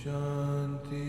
शांति।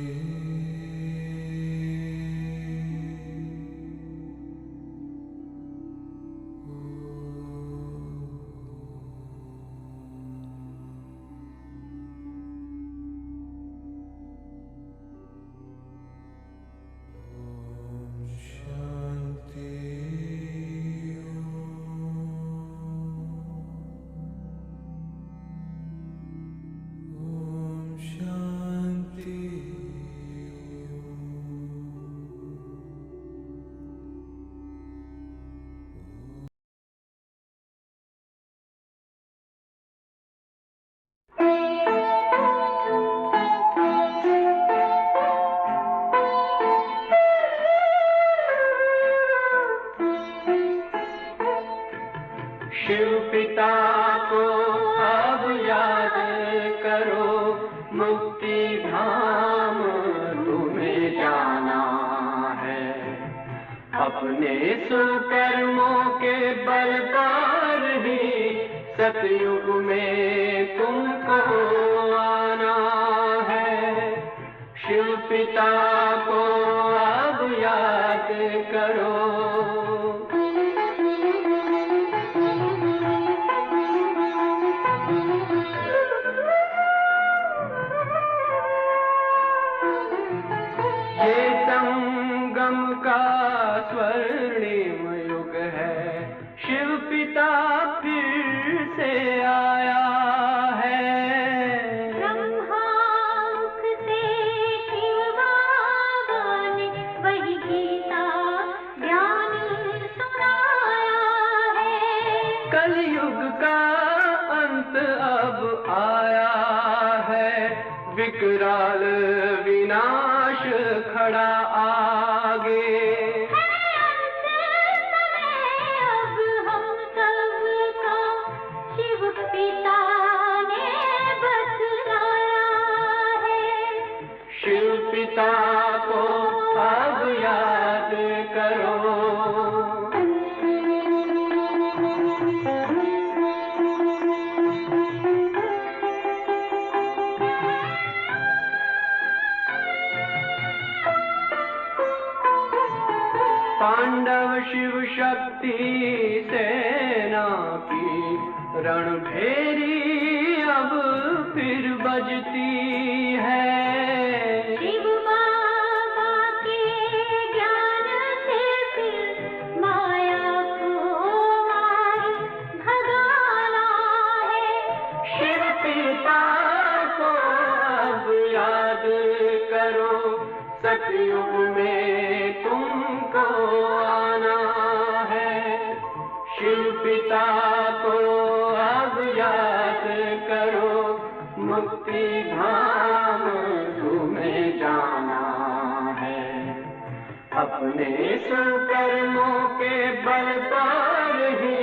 शिव पिता को अब याद करो, मुक्ति धाम तुम्हें जाना है। अपने सुकर्मों के बल पर ही सतयुग में तुमको आना है। शिव पिता को अब याद करो। स्वर्णिम युग है, शिव पिता फिर से आया है। ब्रह्मामुख से शिव बाबा ने वही गीता ज्ञान सुनाया है। कलयुग का अंत अब आया है, विकराल विनाश खड़ा आगे। शिव पिता को अब याद करो। पांडव शिव शक्ति सेना की रणभेरी अब फिर बजती है। सतयुग में तुमको आना है। शिव पिता को अब याद करो, मुक्ति धाम तुम्हें जाना है। अपने सुकर्मों के बल पर ही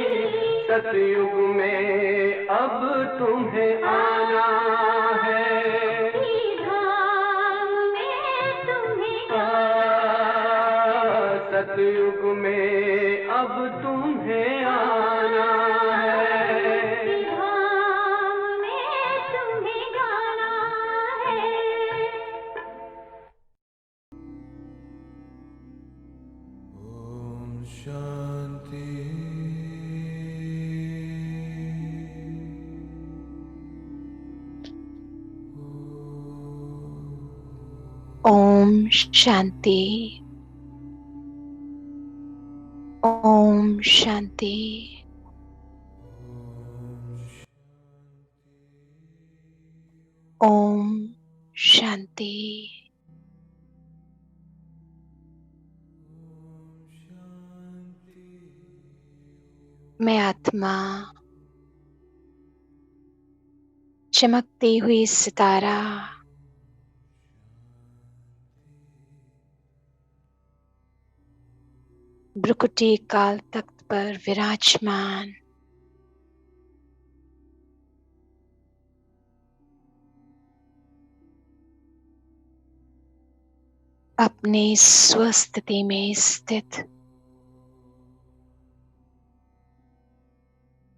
सतयुग में अब तुम्हें आना है। सतयुग में अब तुम्हें आना है। धाम में तुम्हें गाना है। ओम शांति। ओम शांति। ओम शांति। ओम शांति। मैं आत्मा चमकती हुई सितारा भ्रुकुटी काल तख्त पर विराजमान अपने स्वस्थिति में स्थित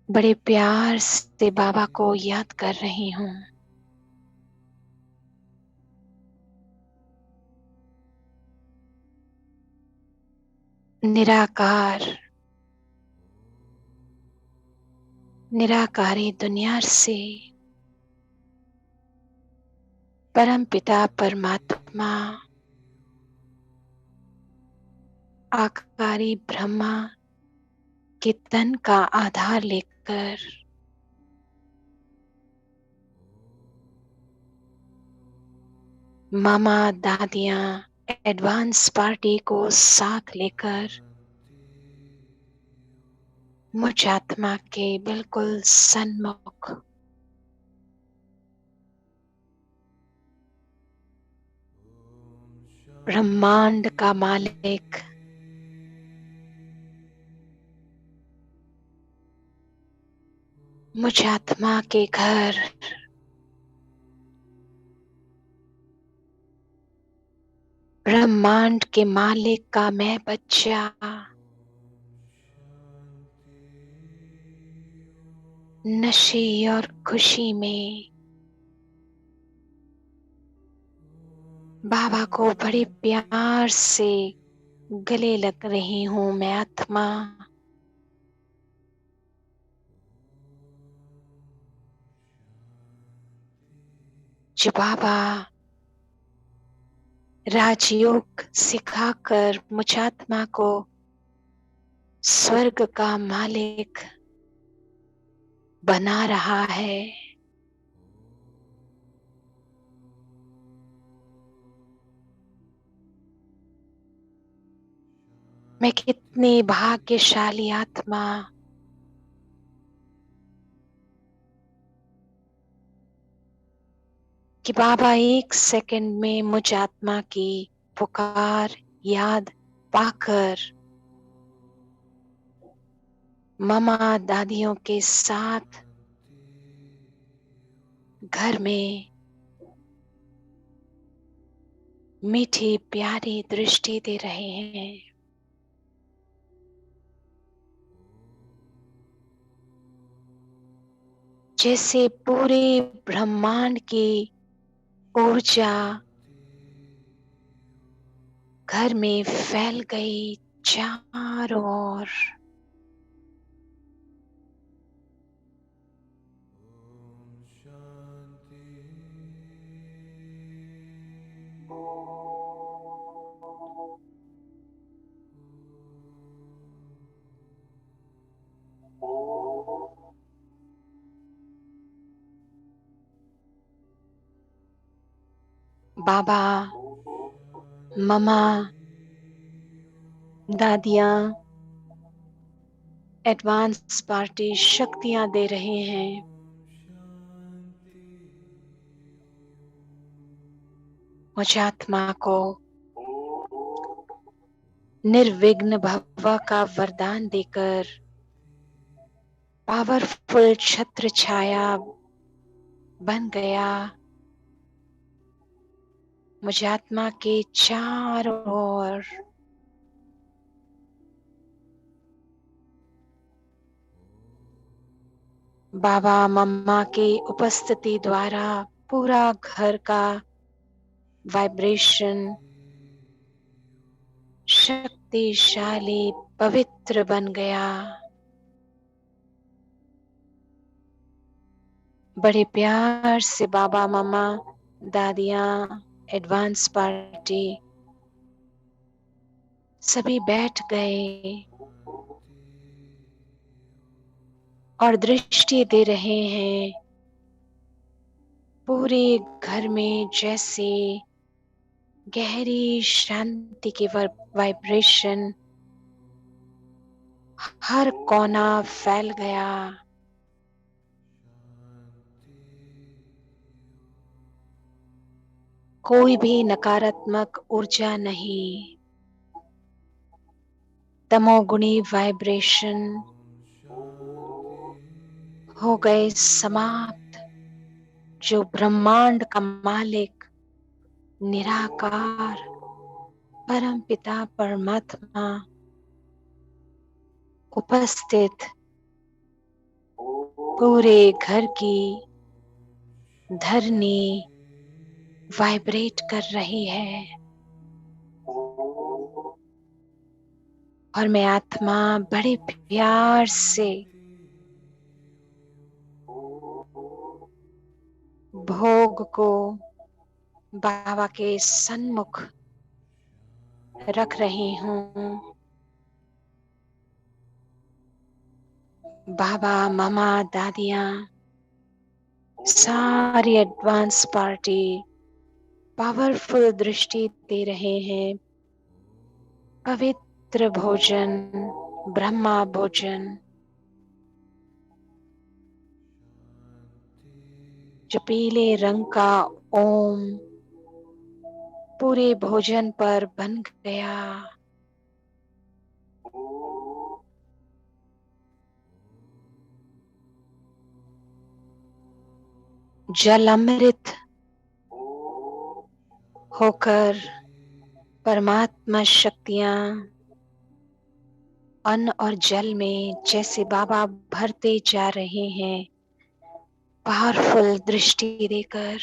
बड़े प्यार से बाबा को याद कर रही हूँ। निराकार, निराकारी दुनिया से परमपिता परमात्मा आकारी ब्रह्मा के तन का आधार लेकर मामा दादियां एडवांस पार्टी को साथ लेकर मुझ आत्मा के बिल्कुल सन्मुख ब्रह्मांड का मालिक मुझ आत्मा के घर ब्रह्मांड के मालिक का मैं बच्चा नशे और खुशी में बाबा को बड़े प्यार से गले लग रही हूँ। मैं आत्मा जो बाबा राजयोग सिखाकर मुझ आत्मा को स्वर्ग का मालिक बना रहा है। मैं कितनी भाग्यशाली आत्मा कि बाबा एक सेकंड में मुझ आत्मा की पुकार याद पाकर मामा दादियों के साथ घर में मीठी प्यारी दृष्टि दे रहे हैं। जैसे पूरे ब्रह्मांड की ऊर्जा घर में फैल गई चारों ओर। बाबा ममा दादियां एडवांस पार्टी शक्तियां दे रहे हैं। मुझ आत्मा को निर्विघ्न भव का वरदान देकर पावरफुल छत्र छाया बन गया। मुझ आत्मा के चारों ओर बाबा मम्मा की उपस्थिति द्वारा पूरा घर का वाइब्रेशन शक्तिशाली पवित्र बन गया। बड़े प्यार से बाबा मम्मा दादियां एडवांस पार्टी सभी बैठ गए और दृष्टि दे रहे हैं। पूरे घर में जैसे गहरी शांति की वाइब्रेशन हर कोना फैल गया। कोई भी नकारात्मक ऊर्जा नहीं, तमोगुणी वाइब्रेशन हो गए समाप्त। जो ब्रह्मांड का मालिक निराकार परमपिता परमात्मा उपस्थित पूरे घर की धरनी वाइब्रेट कर रही है। और मैं आत्मा बड़े प्यार से भोग को बाबा के सन्मुख रख रही हूँ। बाबा, मामा, दादियाँ, सारी एडवांस पार्टी पावरफुल दृष्टि दे रहे हैं। पवित्र भोजन, ब्रह्मा भोजन, जो पीले रंग का ओम पूरे भोजन पर बन गया। जल अमृत होकर परमात्मा शक्तियां अन्न और जल में जैसे बाबा भरते जा रहे हैं, पावरफुल दृष्टि देकर।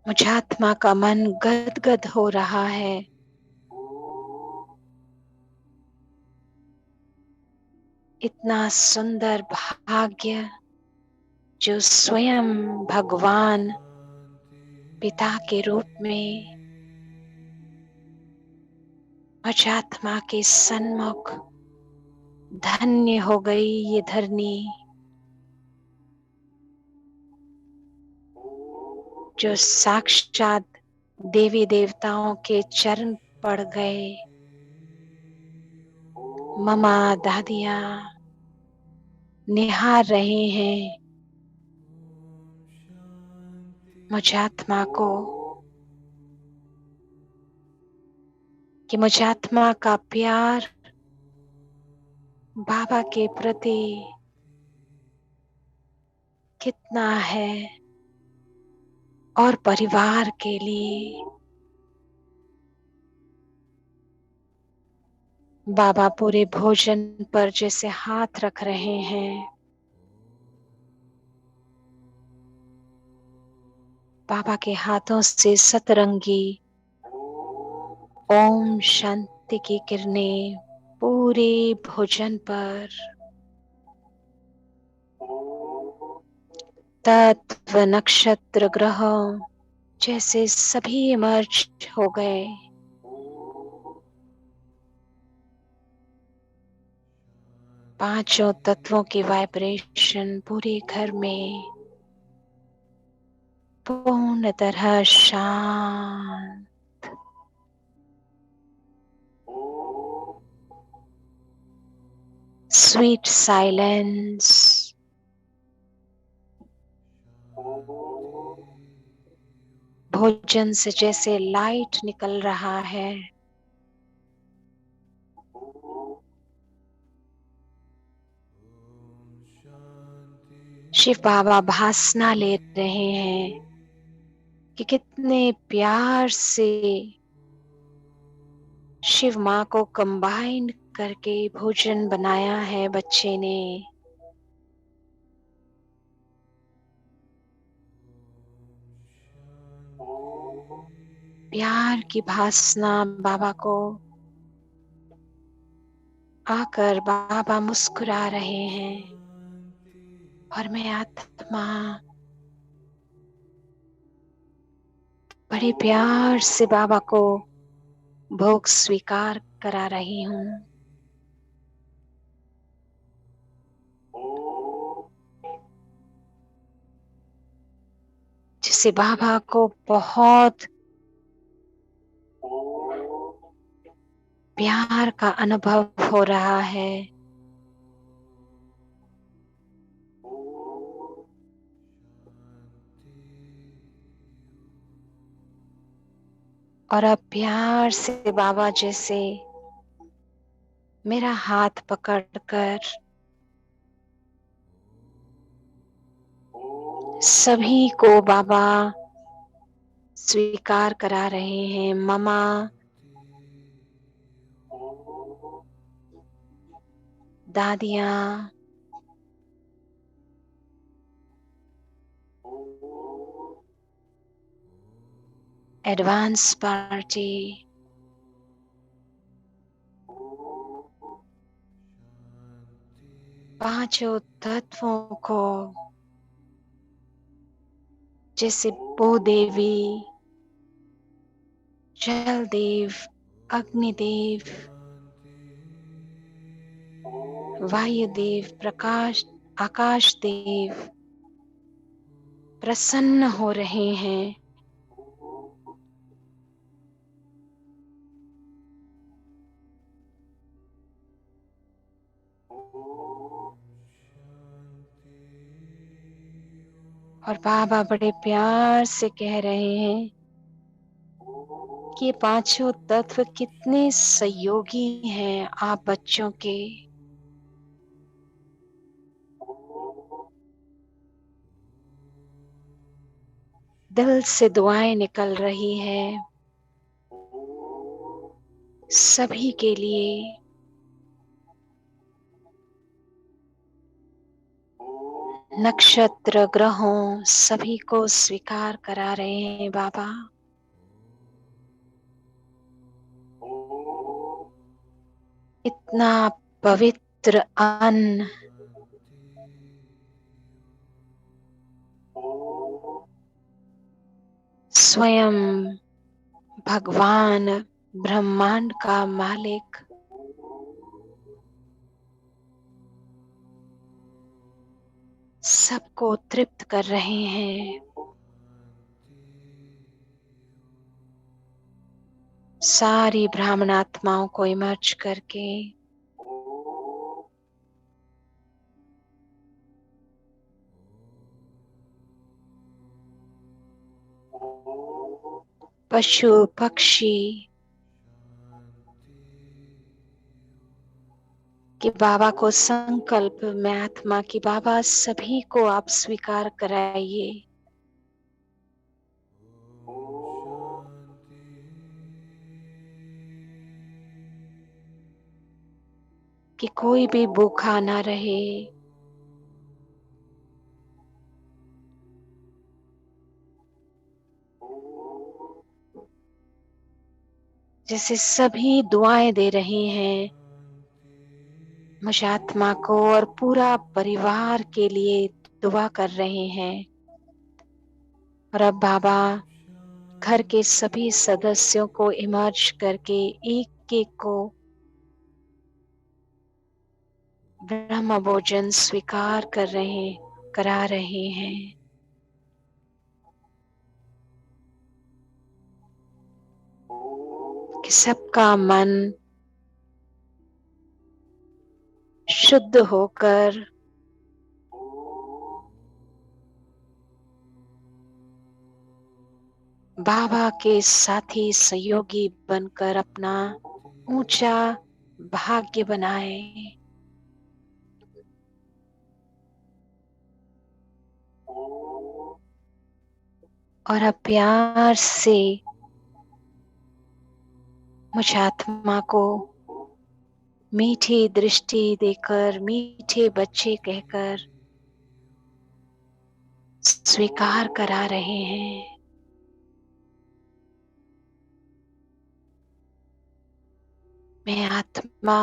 मुझे आत्मा का मन गदगद हो रहा है। इतना सुंदर भाग्य जो स्वयं भगवान पिता के रूप में मुझ आत्मा के सन्मुख धन्य हो गई ये धरनी, जो साक्षात देवी देवताओं के चरण पड़ गए। ममा दादिया निहार रहे हैं मुझ आत्मा को, कि मुझ आत्मा का प्यार बाबा के प्रति कितना है और परिवार के लिए। बाबा पूरे भोजन पर जैसे हाथ रख रहे हैं, बाबा के हाथों से सतरंगी ओम शांति की किरणें पूरे भोजन पर, तत्व नक्षत्र ग्रहों जैसे सभी इमर्ज हो गए। पांचों तत्वों की वाइब्रेशन पूरे घर में पूर्ण तरह शांत। स्वीट साइलेंस, भोजन से जैसे लाइट निकल रहा है। शिव बाबा भासना ले रहे हैं कि कितने प्यार से शिव माँ को कंबाइन करके भोजन बनाया है बच्चे ने। प्यार की भासना बाबा को आकर बाबा मुस्कुरा रहे हैं, और मैं आत्मा बड़े प्यार से बाबा को भोग स्वीकार करा रही हूँ। जिसे बाबा को बहुत प्यार का अनुभव हो रहा है। और अब प्यार से बाबा जैसे मेरा हाथ पकड़कर सभी को बाबा स्वीकार करा रहे हैं। ममा, दादियाँ, एडवांस पार्टी पांचों तत्वों को जैसे भूदेवी, जल देव, अग्निदेव, वायुदेव, प्रकाश, आकाश देव प्रसन्न हो रहे हैं। और बाबा बड़े प्यार से कह रहे हैं कि ये पांचों तत्व कितने सहयोगी हैं आप बच्चों के। दिल से दुआएं निकल रही है सभी के लिए। नक्षत्र, ग्रहों सभी को स्वीकार करा रहे हैं बाबा। इतना पवित्र अन्न स्वयं भगवान ब्रह्मांड का मालिक सबको तृप्त कर रहे हैं। सारी ब्राह्मण आत्माओं को इमर्ज करके पशु पक्षी कि बाबा को संकल्प में आत्मा की बाबा सभी को आप स्वीकार कराइए। कि कोई भी भूखा ना रहे, जैसे सभी दुआएं दे रहे हैं मुझ आत्मा को और पूरा परिवार के लिए दुआ कर रहे हैं। और अब बाबा घर के सभी सदस्यों को इमर्ज करके एक एक को ब्रह्म भोजन स्वीकार करा रहे हैं। कि सबका मन शुद्ध होकर बाबा के साथी सहयोगी बनकर अपना ऊंचा भाग्य बनाए। और अब प्यार से मुझ आत्मा को मीठी दृष्टि देकर, मीठे बच्चे कहकर स्वीकार करा रहे हैं। मैं आत्मा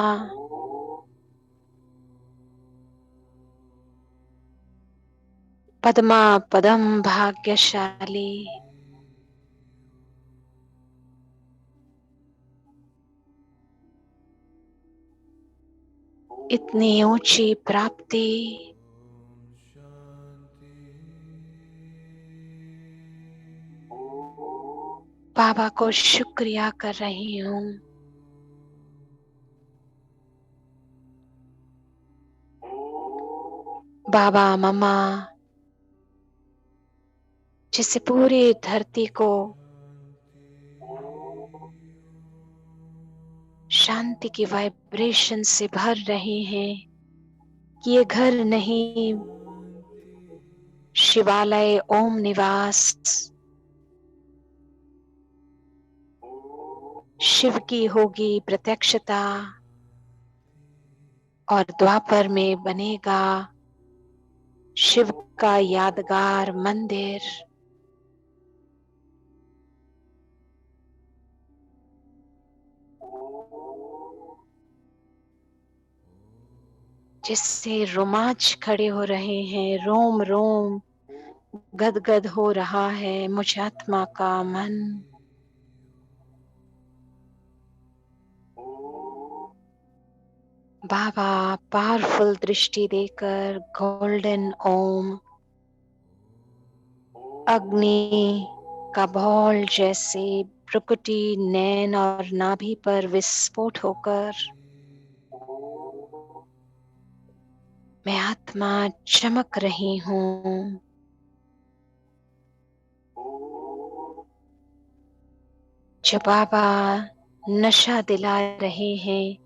पद्मा पदम भाग्यशाली, इतनी ऊंची प्राप्ति बाबा को शुक्रिया कर रही हूँ। बाबा मम्मा जिसे पूरी धरती को शांति की वाइब्रेशन से भर रहे हैं कि ये घर नहीं, शिवालय ओम निवास शिव की होगी प्रत्यक्षता और द्वापर में बनेगा शिव का यादगार मंदिर। जिससे रोमांच खड़े हो रहे हैं, रोम रोम गदगद हो रहा है मुझ आत्मा का मन। बाबा पावरफुल दृष्टि देकर गोल्डन ओम अग्नि का बॉल जैसे प्रकृति नैन और नाभि पर विस्फोट होकर मैं आत्मा चमक रही हूँ। जो बाबा नशा दिला रहे हैं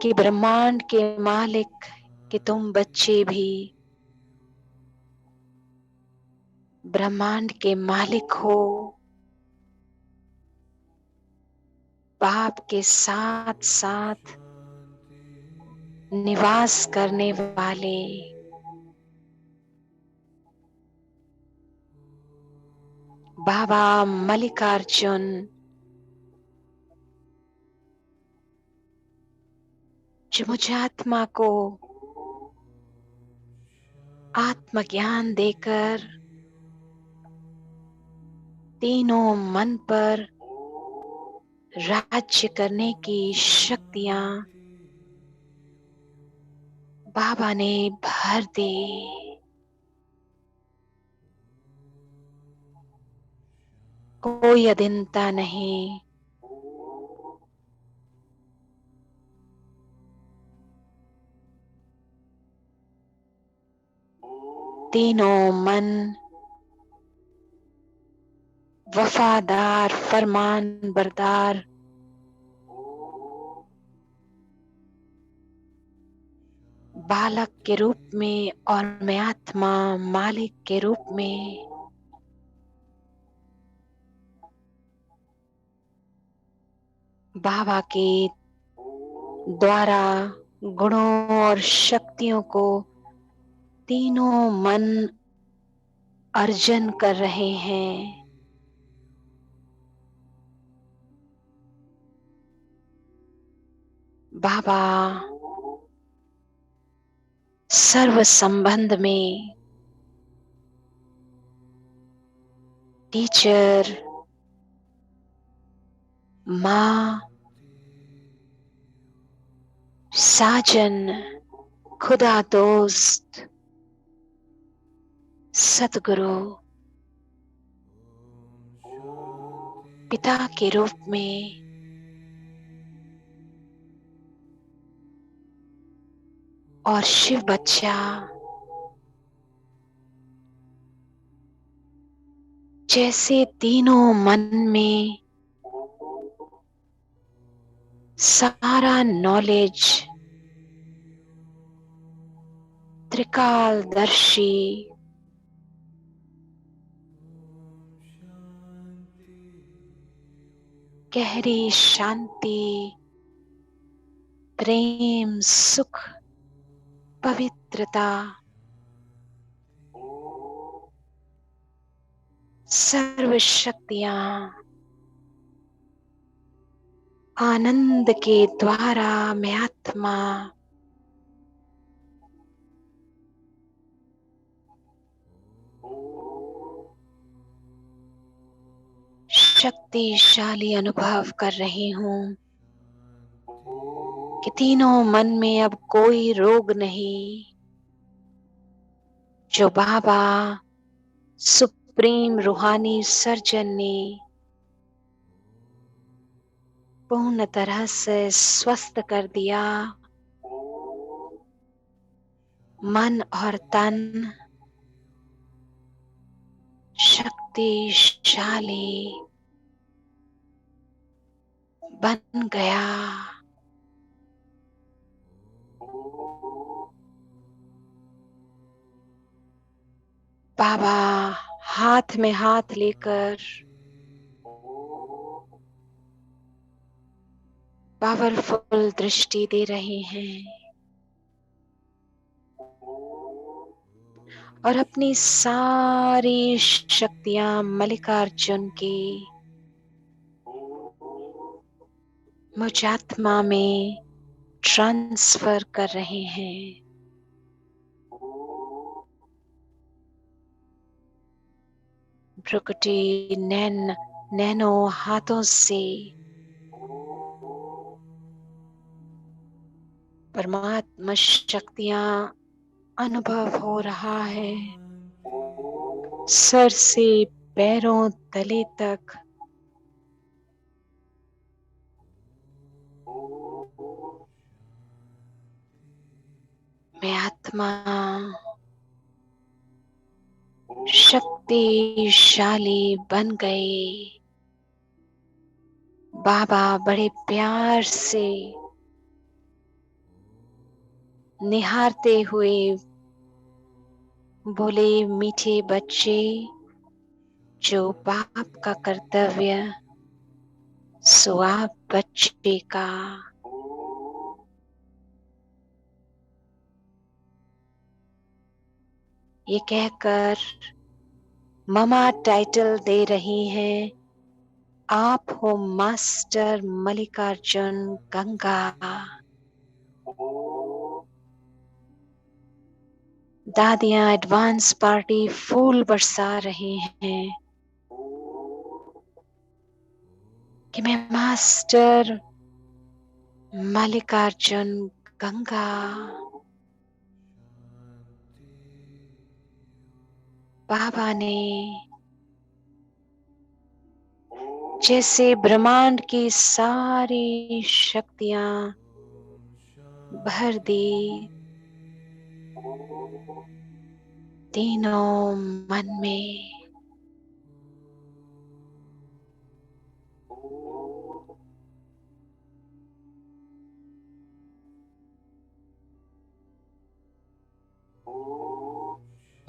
कि ब्रह्मांड के मालिक कि तुम बच्चे भी ब्रह्मांड के मालिक हो, बाप के साथ साथ निवास करने वाले बाबा मल्लिकार्जुन जो मुझे आत्मा को आत्मज्ञान देकर तीनों मन पर राज्य करने की शक्तियां बाबा ने भर दी। कोई अधीनता नहीं, तीनों मन वफादार फरमान बरदार बालक के रूप में और मैं आत्मा मालिक के रूप में बाबा के द्वारा गुणों और शक्तियों को तीनों मन अर्जन कर रहे हैं। बाबा सर्व संबंध में टीचर, माँ, साजन, खुदा दोस्त, सतगुरु, पिता के रूप में और शिव बच्चा जैसे तीनों मन में सारा नॉलेज त्रिकालदर्शी गहरी शांति, प्रेम, सुख, पवित्रता, सर्व शक्तियां आनंद के द्वारा मैं आत्मा शक्तिशाली अनुभव कर रही हूँ कि तीनों मन में अब कोई रोग नहीं। जो बाबा सुप्रीम रूहानी सर्जन ने पूर्ण तरह से स्वस्थ कर दिया, मन और तन शक्तिशाली बन गया। बाबा हाथ में हाथ लेकर पावरफुल दृष्टि दे रहे हैं और अपनी सारी शक्तियां मल्लिकार्जुन की मुझ आत्मा में ट्रांसफर कर रहे हैं। भ्रुकुटी नैनो हाथों से परमात्मा शक्तियां अनुभव हो रहा है। सर से पैरों तले तक मैं आत्मा शक्तिशाली बन गई। बाबा बड़े प्यार से निहारते हुए बोले, मीठे बच्चे, जो बाप का कर्तव्य सो आप बच्चे का। ये कहकर ममा टाइटल दे रही हैं, आप हो मास्टर मल्लिकार्जुन गंगा। दादियां एडवांस पार्टी फूल बरसा रही हैं कि मैं मास्टर मल्लिकार्जुन गंगा बाबा ने जैसे ब्रह्मांड की सारी शक्तियां भर दी, तीनों मन में।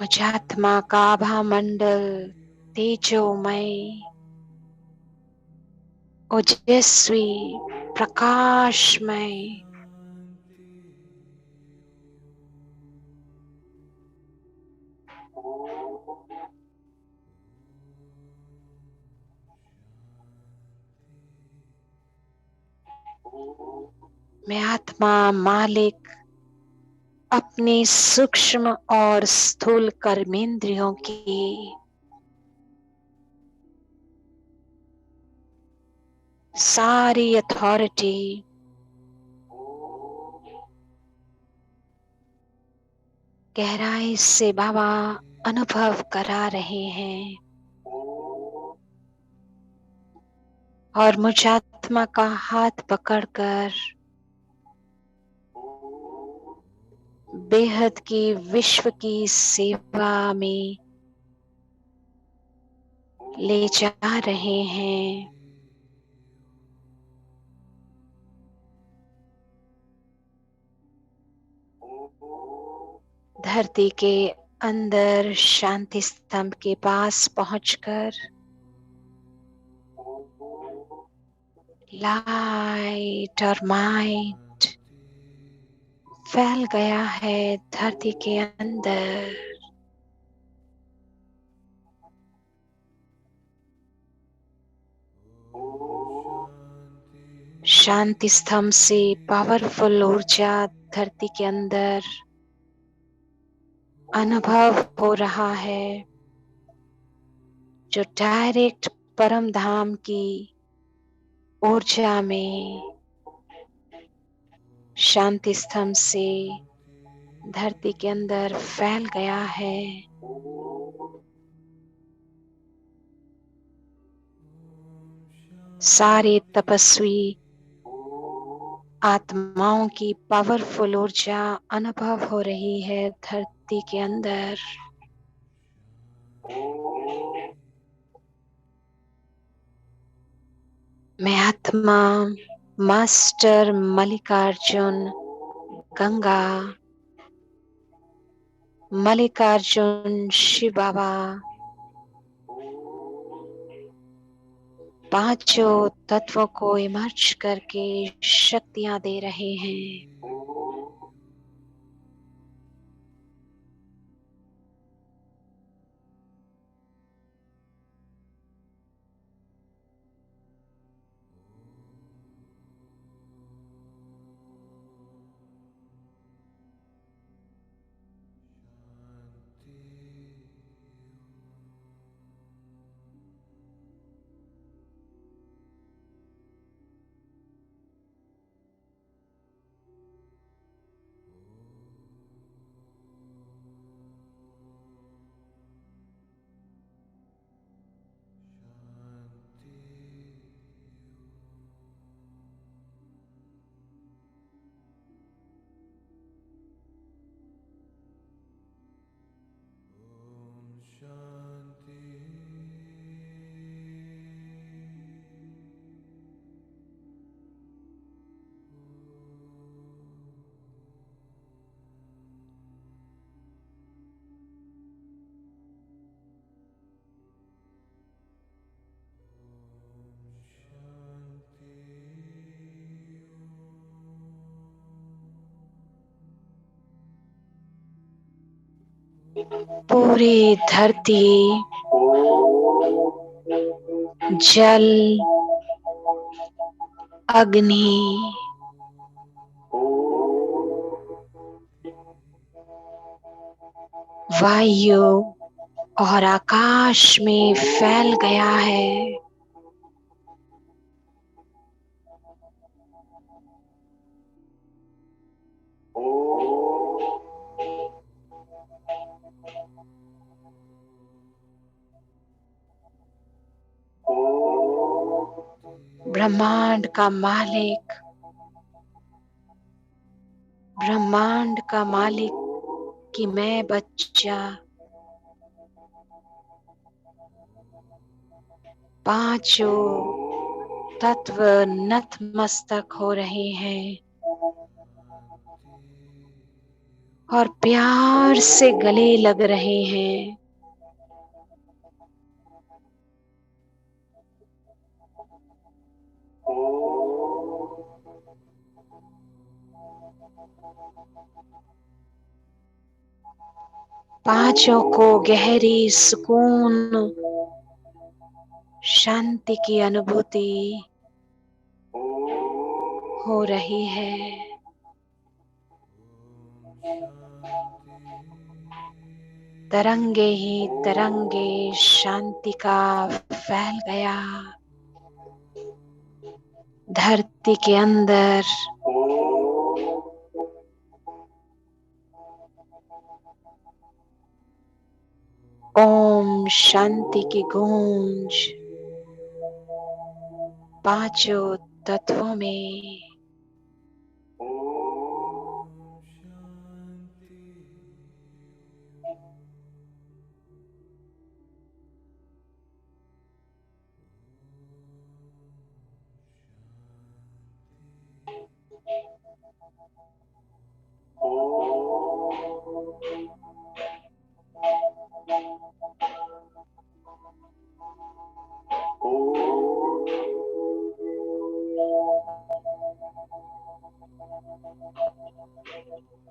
मुझात्मा का आभा मंडल तेजोमय ओजस्वी प्रकाशमय मैं आत्मा मालिक अपने सूक्ष्म और स्थूल कर्मेंद्रियों की सारी अथॉरिटी गहराई से बाबा अनुभव करा रहे हैं और मुझात्मा का हाथ पकड़कर बेहद की विश्व की सेवा में ले जा रहे हैं। धरती के अंदर शांति स्तंभ के पास पहुंचकर लाइट और माइट फैल गया है धरती के अंदर। शांति स्तंभ से पावरफुल ऊर्जा धरती के अंदर अनुभव हो रहा है, जो डायरेक्ट परम धाम की ऊर्जा में शांति स्तंभ से धरती के अंदर फैल गया है। सारे तपस्वी आत्माओं की पावरफुल ऊर्जा अनुभव हो रही है धरती के अंदर। मैं आत्मा मास्टर मल्लिकार्जुन गंगा, मल्लिकार्जुन शिव बाबा पांचों तत्वों को इमर्ज करके शक्तियां दे रहे हैं। पूरी धरती, जल, अग्नि, वायु और आकाश में फैल गया है। ब्रह्मांड का मालिक, ब्रह्मांड का मालिक कि मैं बच्चा, पांचों तत्व नतमस्तक हो रहे हैं और प्यार से गले लग रहे हैं। पांचों को गहरी सुकून, शांति की अनुभूति हो रही है। तरंगे ही तरंगे शांति का फैल गया धरती के अंदर। ओम शांति की गूंज पांचों तत्वों में।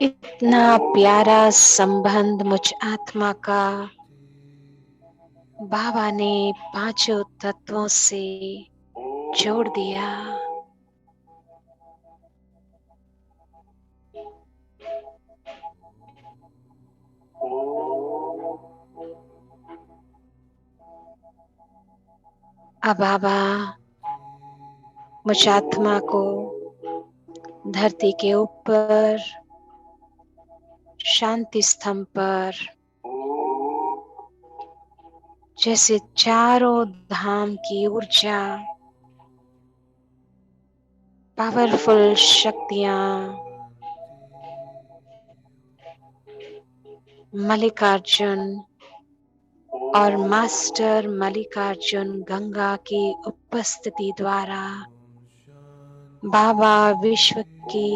इतना प्यारा संबंध मुझ आत्मा का बाबा ने पांचों तत्वों से जोड़ दिया। अब बाबा मुझ आत्मा को धरती के ऊपर शांति स्तंभ पर जैसे चारों धाम की ऊर्जा, पावरफुल शक्तियां मल्लिकार्जुन और मास्टर मल्लिकार्जुन गंगा की उपस्थिति द्वारा बाबा विश्व की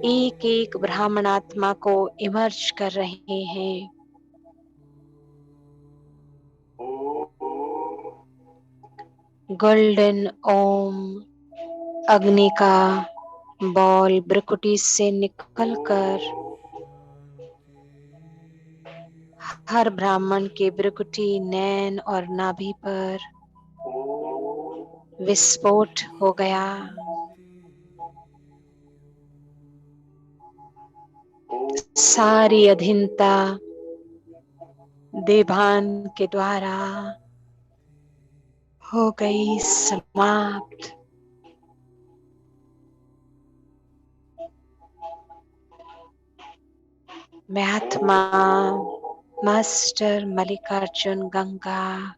एक एक ब्राह्मण आत्मा को इमर्ज कर रहे हैं। गोल्डन ओम अग्नि का बॉल ब्रकुटी से निकलकर हर ब्राह्मण के ब्रकुटी, नैन और नाभि पर विस्फोट हो गया। सारी अधीनता देभान के द्वारा हो गई समाप्त। मैं आत्मा मास्टर मल्लिकार्जुन गंगा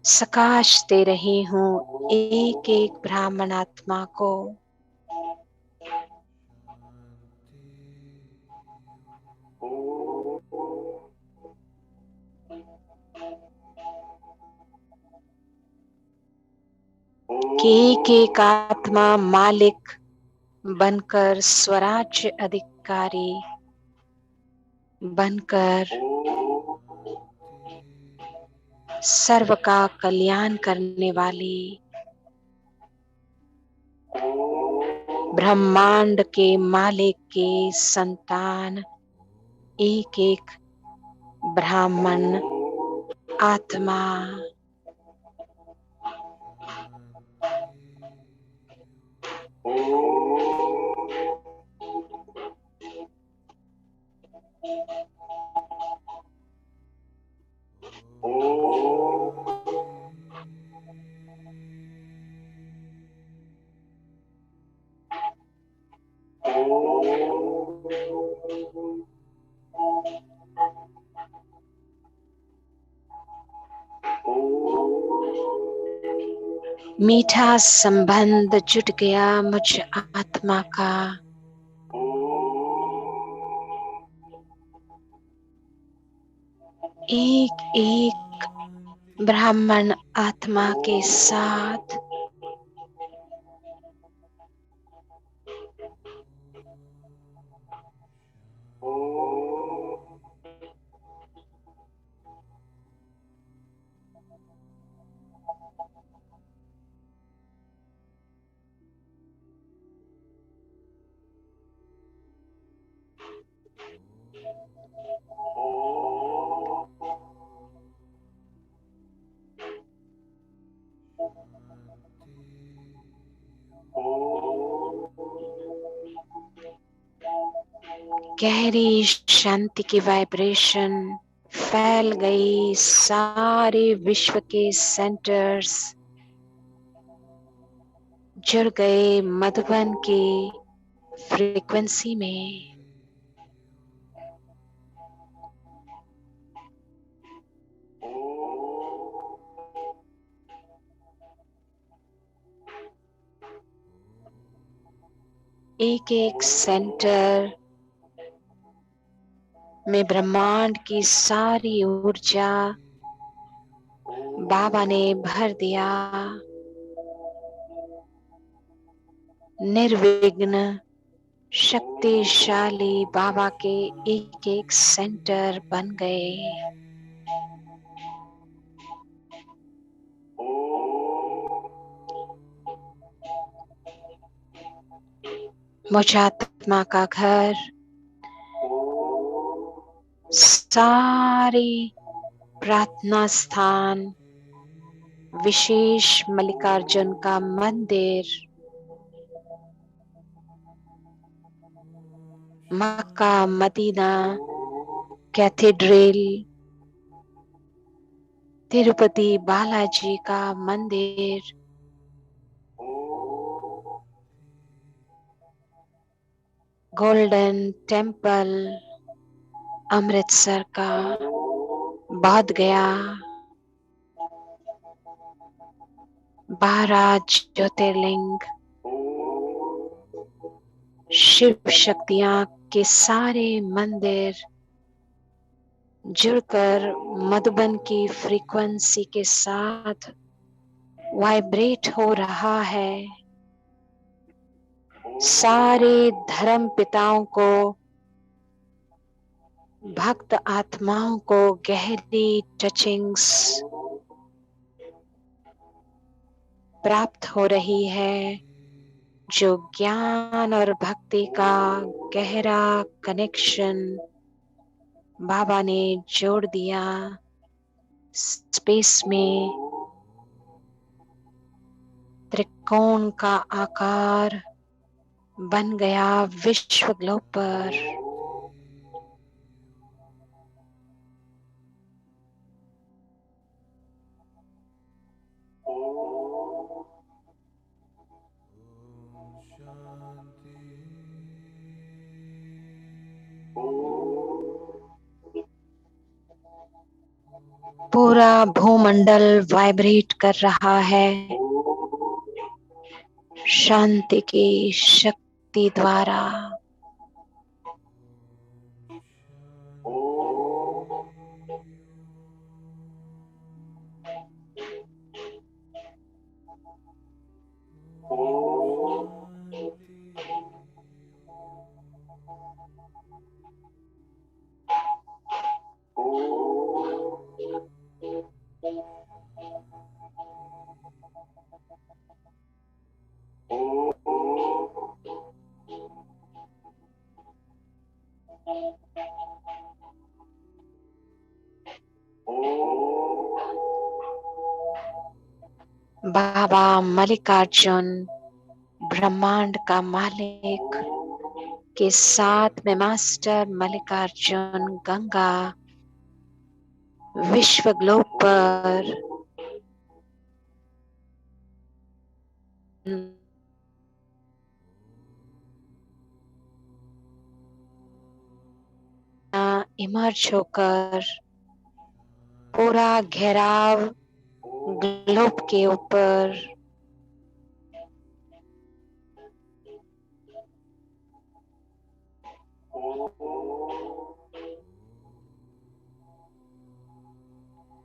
सकाश दे रही हूँ एक एक ब्राह्मण आत्मा को। कि एक आत्मा मालिक बनकर, स्वराज्य अधिकारी बनकर सर्व का कल्याण करने वाली ब्रह्मांड के मालिक के संतान एक एक ब्राह्मण आत्मा मीठा संबंध जुट गया मुझ आत्मा का। एक एक ब्राह्मण आत्मा के साथ गहरी शांति की वाइब्रेशन फैल गई सारे विश्व के सेंटर्स, जुड़ गए मधुबन की फ्रीक्वेंसी में। एक एक सेंटर में ब्रह्मांड की सारी ऊर्जा बाबा ने भर दिया। निर्विघ्न शक्तिशाली बाबा के एक एक सेंटर बन गए। मुझ आत्मा का घर सारे प्रार्थना स्थान, विशेष मल्लिकार्जुन का मंदिर, Mecca Medina cathedral, Tirupati Balaji का मंदिर, गोल्डन टेम्पल अमृतसर का, बोध गया, 12 ज्योतिर्लिंग, शिव शक्तियां के सारे मंदिर जुड़कर मधुबन की फ्रीक्वेंसी के साथ वाइब्रेट हो रहा है। सारे धर्म पिताओं को, भक्त आत्माओं को गहरी टचिंग्स प्राप्त हो रही है, जो ज्ञान और भक्ति का गहरा कनेक्शन बाबा ने जोड़ दिया। स्पेस में त्रिकोण का आकार बन गया विश्व ग्लोब पर। पूरा भूमंडल वाइब्रेट कर रहा है शांति की शक्ति द्वारा। बाबा मल्लिकार्जुन ब्रह्मांड का मालिक के साथ में मास्टर मल्लिकार्जुन गंगा विश्व ग्लोब पर इमर्ज होकर पूरा घेराव ग्लोब के ऊपर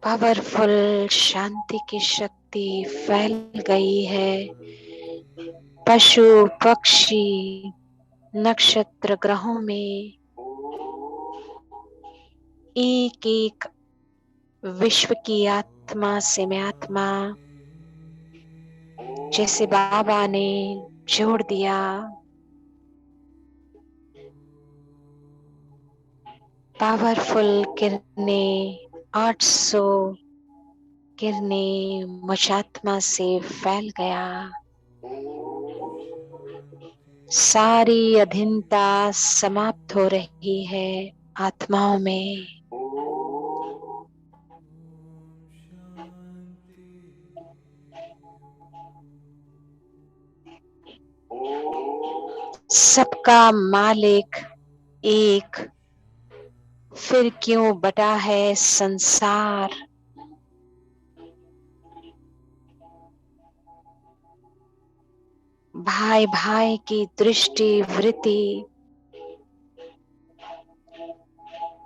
पावरफुल शांति की शक्ति फैल गई है। पशु पक्षी नक्षत्र ग्रहों में एक एक विश्व की आत्मा से में आत्मा जैसे बाबा ने जोड़ दिया। पावरफुल किरणें 800 किरणें मुझ आत्मा से फैल गया। सारी अधीनता समाप्त हो रही है आत्माओं में। सबका मालिक एक, फिर क्यों बटा है संसार। भाई भाई की दृष्टि वृत्ति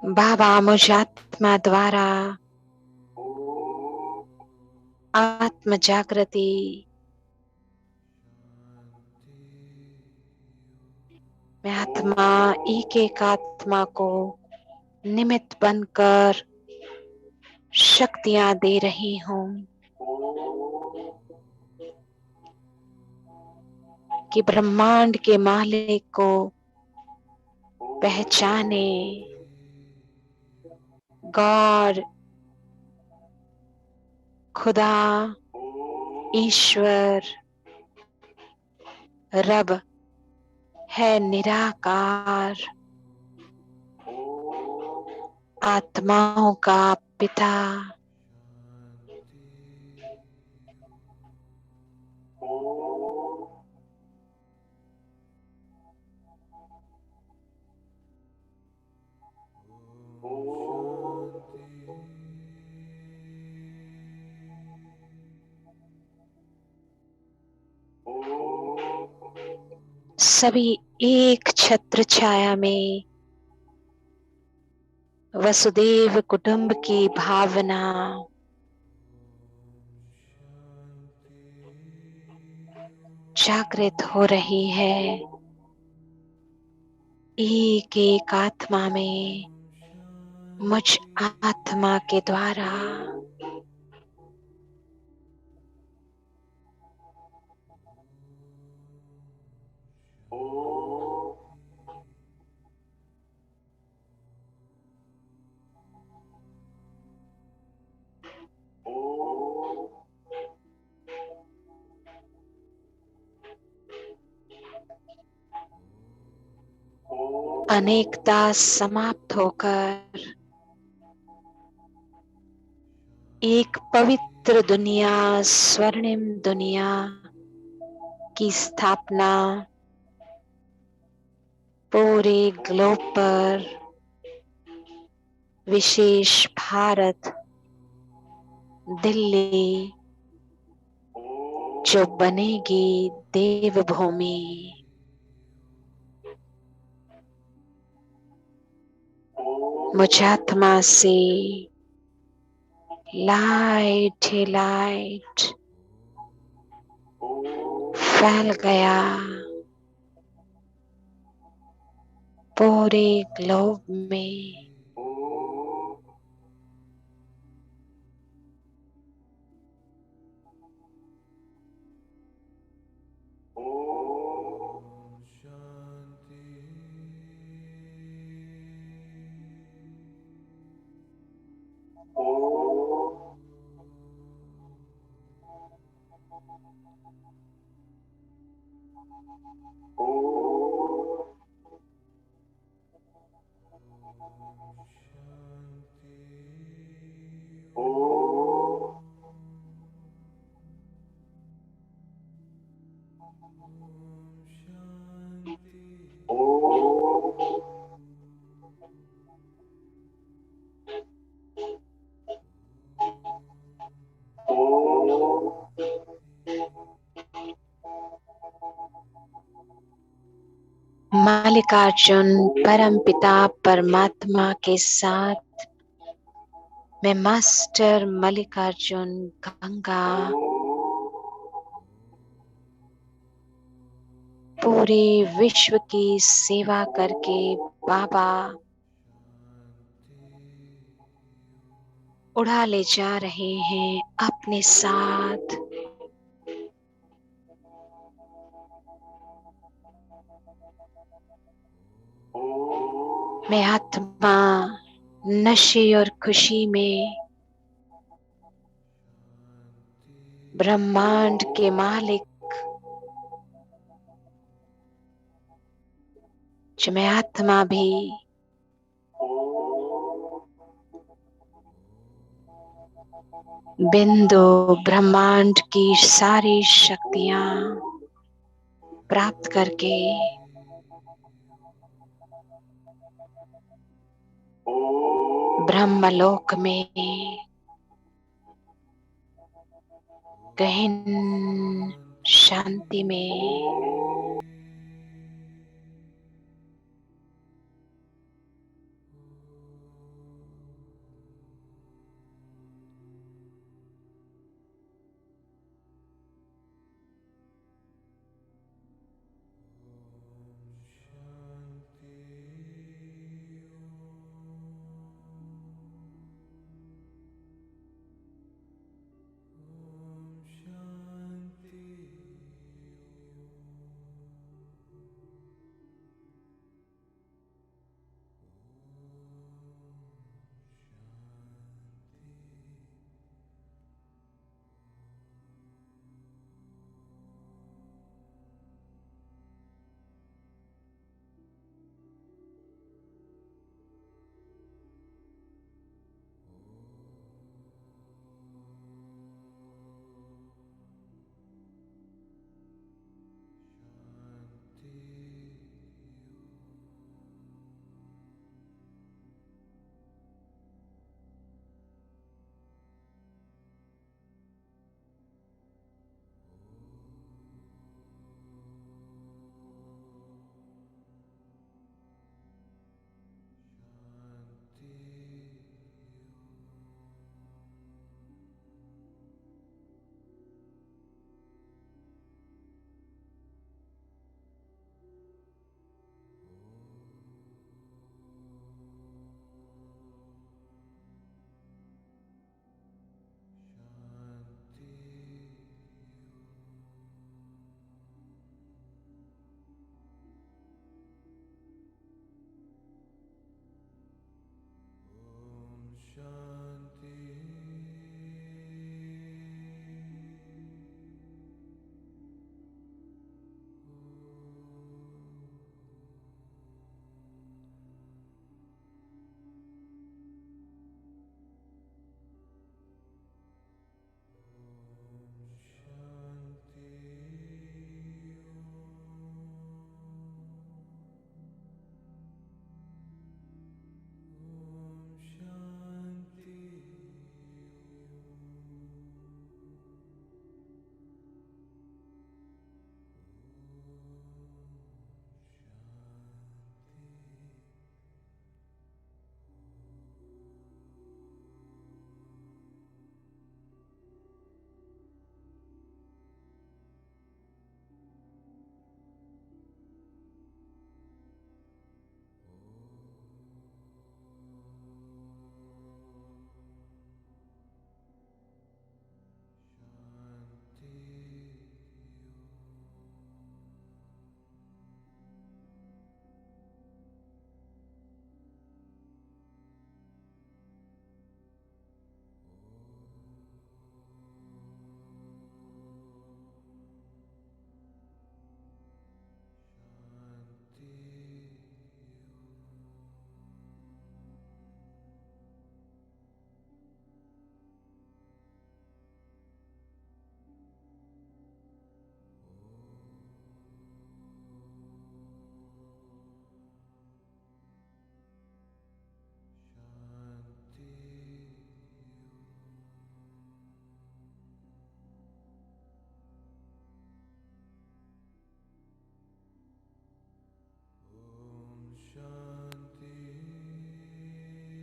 बाबा मुझ आत्मा द्वारा आत्म जागृति मैं आत्मा एक एक आत्मा को निमित्त बनकर शक्तियां दे रही हूं कि ब्रह्मांड के मालिक को पहचाने। गॉड, खुदा, ईश्वर, रब है निराकार, आत्माओं का पिता। सभी एक छत्र छाया में वसुदेव कुटुंब की भावना जागृत हो रही है। एक एक आत्मा में मुझ आत्मा के द्वारा अनेकता समाप्त होकर एक पवित्र दुनिया, स्वर्णिम दुनिया की स्थापना पूरे ग्लोब पर, विशेष भारत, दिल्ली जो बनेगी देवभूमि। मुझ आत्मा से लाइट ही लाइट फैल गया पूरे ग्लोब में। मल्लिकार्जुन परमपिता परमात्मा के साथ मैं मास्टर मल्लिकार्जुन गंगा पूरे विश्व की सेवा करके बाबा उड़ा ले जा रहे हैं अपने साथ। मैं आत्मा नशे और खुशी में ब्रह्मांड के मालिक जो मैं आत्मा भी बिंदु ब्रह्मांड की सारी शक्तियां प्राप्त करके ब्रह्मलोक में गहन शांति में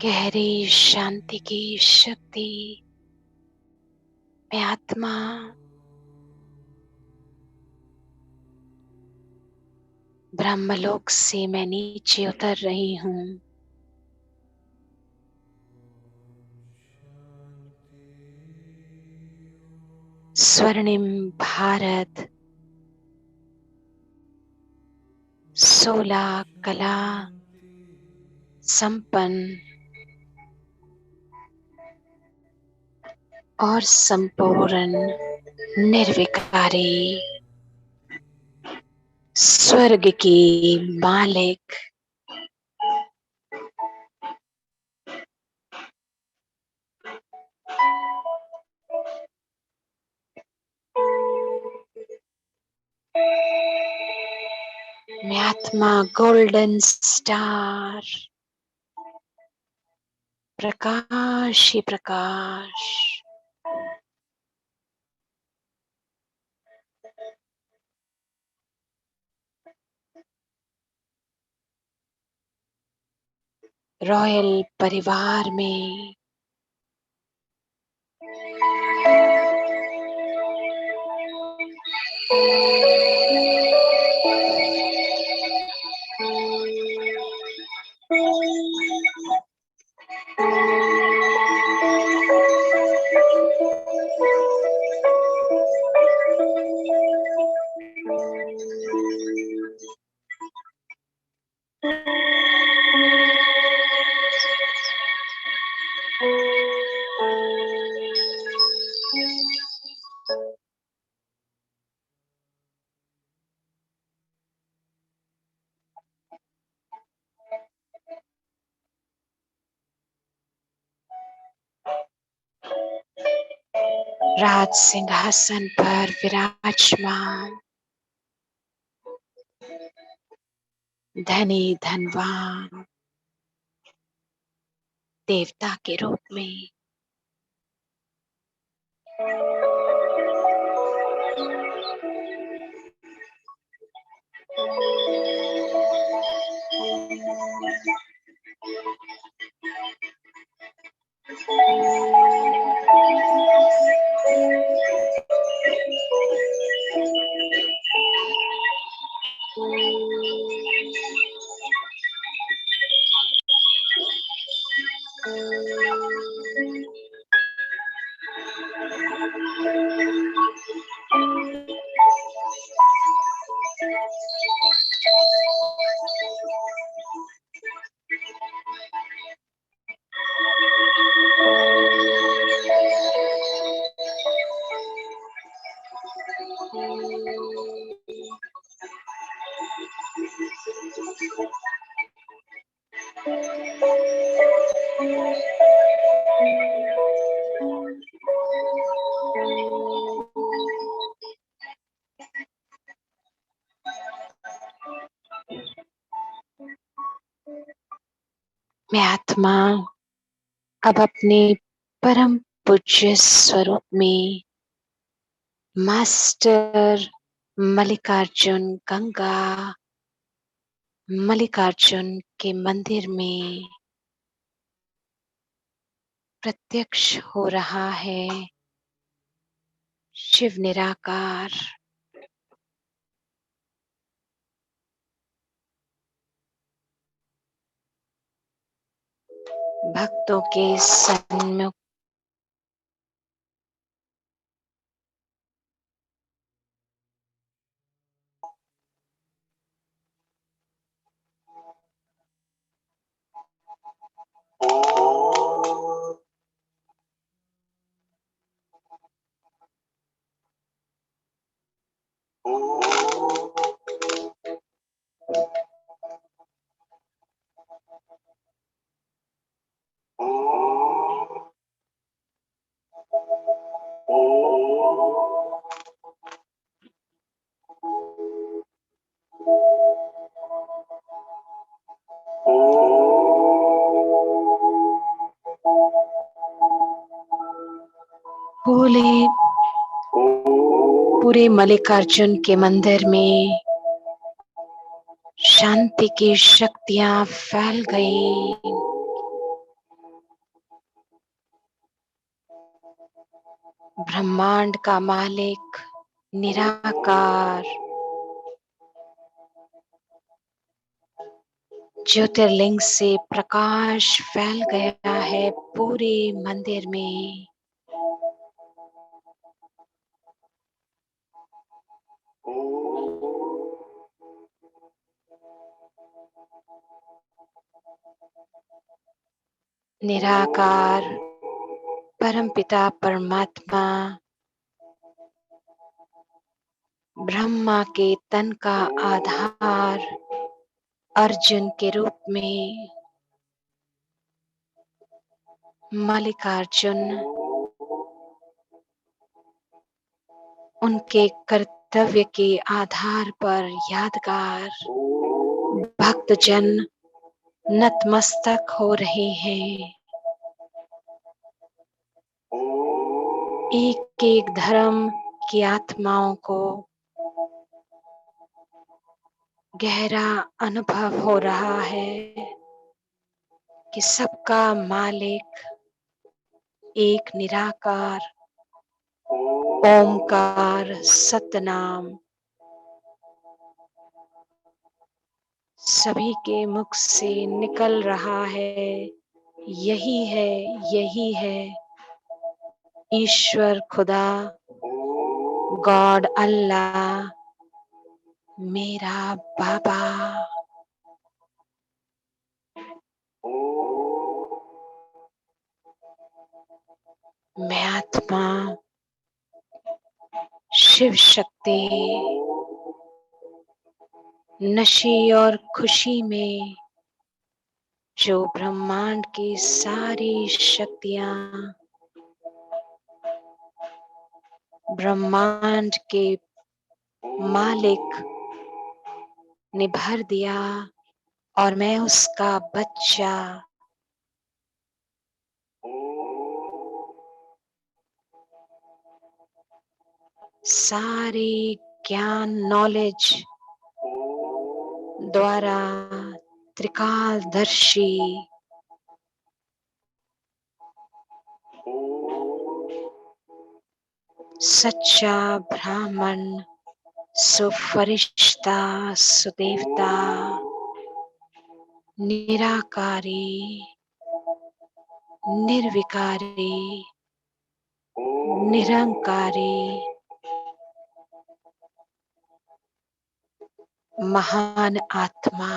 गहरी शांति की शक्ति में आत्मा ब्रह्मलोक से मैं नीचे उतर रही हूँ। स्वर्णिम भारत 16 कला संपन्न और संपूर्ण निर्विकारी स्वर्ग की मालिक मैं आत्मा गोल्डन स्टार प्रकाश ही प्रकाश रॉयल परिवार में राज सिंहासन पर विराजमान धनी धनवान देवता के रूप में मैं आत्मा अब अपने परम पूज्य स्वरूप में मास्टर मल्लिकार्जुन गंगा मल्लिकार्जुन के मंदिर में प्रत्यक्ष हो रहा है। शिव निराकार भक्तों के सन्मुख पूरे मल्लिकार्जुन के मंदिर में शांति की शक्तियां फैल गई। ब्रह्मांड का मालिक निराकार ज्योतिर्लिंग से प्रकाश फैल गया है पूरे मंदिर में। निराकार परमपिता परमात्मा ब्रह्मा के तन का आधार अर्जुन के रूप में मल्लिकार्जुन उनके कर्तव्य के आधार पर यादगार भक्तजन नतमस्तक हो रहे हैं। एक एक धर्म की आत्माओं को गहरा अनुभव हो रहा है कि सबका मालिक एक निराकार ओमकार सतनाम सभी के मुख से निकल रहा है। यही है, यही है ईश्वर खुदा, गॉड अल्लाह, मेरा बाबा। मैं आत्मा शिव शक्ति नशे और खुशी में जो ब्रह्मांड की सारी शक्तियां ब्रह्मांड के मालिक ने भर दिया और मैं उसका बच्चा सारे ज्ञान नॉलेज द्वारा त्रिकालदर्शी सच्चा ब्राह्मण सुफरिश्ता सुदेवता निराकारी निर्विकारी निरंकारी महान आत्मा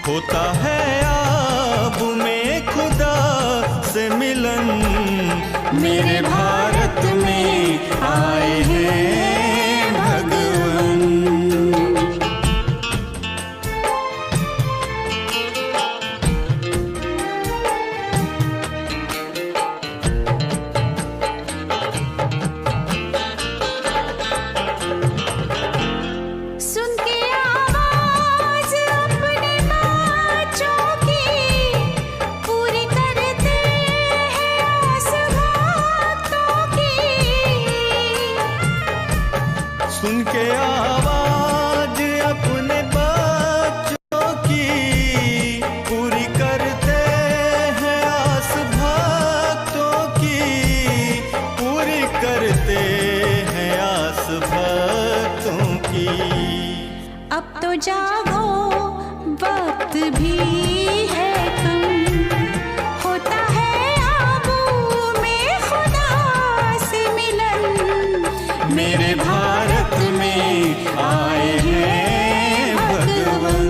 होता है अब में खुदा से मिलन। मेरे भारत में आए हैं भगवन। सुन के आवाज अपने बच्चों की पूरी कर अब तो जागो, वक्त भी है कम, होता है आबू में खुदा से मिलन। मेरे भारत में आए हैं भगवन।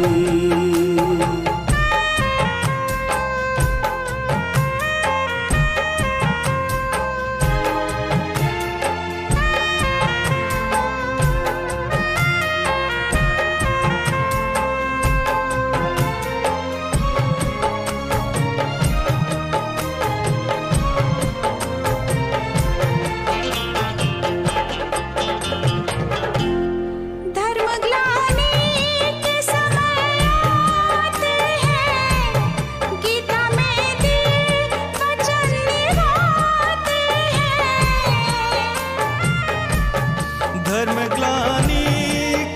धर्मग्लानि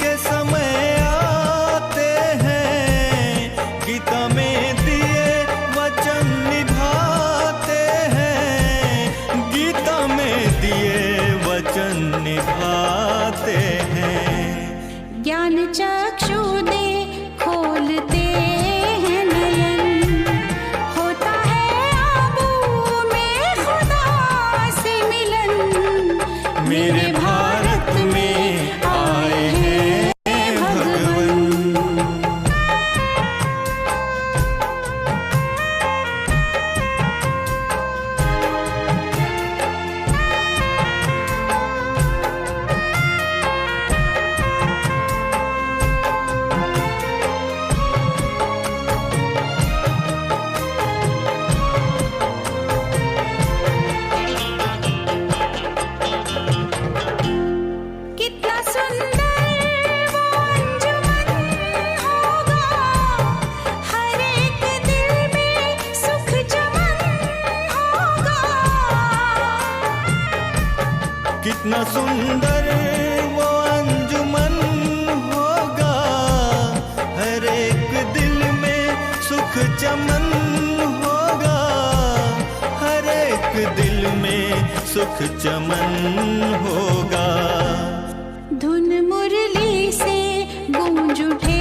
के समय आते हैं, गीता में दिए वचन निभाते हैं। गीता में दिए वचन निभाते हैं। ज्ञान चक्षु दे खोलते हैं नयन, होता है आबू में खुदा से मिलन। मेरे भारत में आए हैं भगवन। कितना सुंदर वो अंजुमन होगा, हर एक दिल में सुख चमन होगा। कितना सुंदर वो अंजुमन होगा, हर एक दिल में सुख चमन होगा। हर एक दिल में सुख चमन होगा। धुन मुरली से गूंज उठे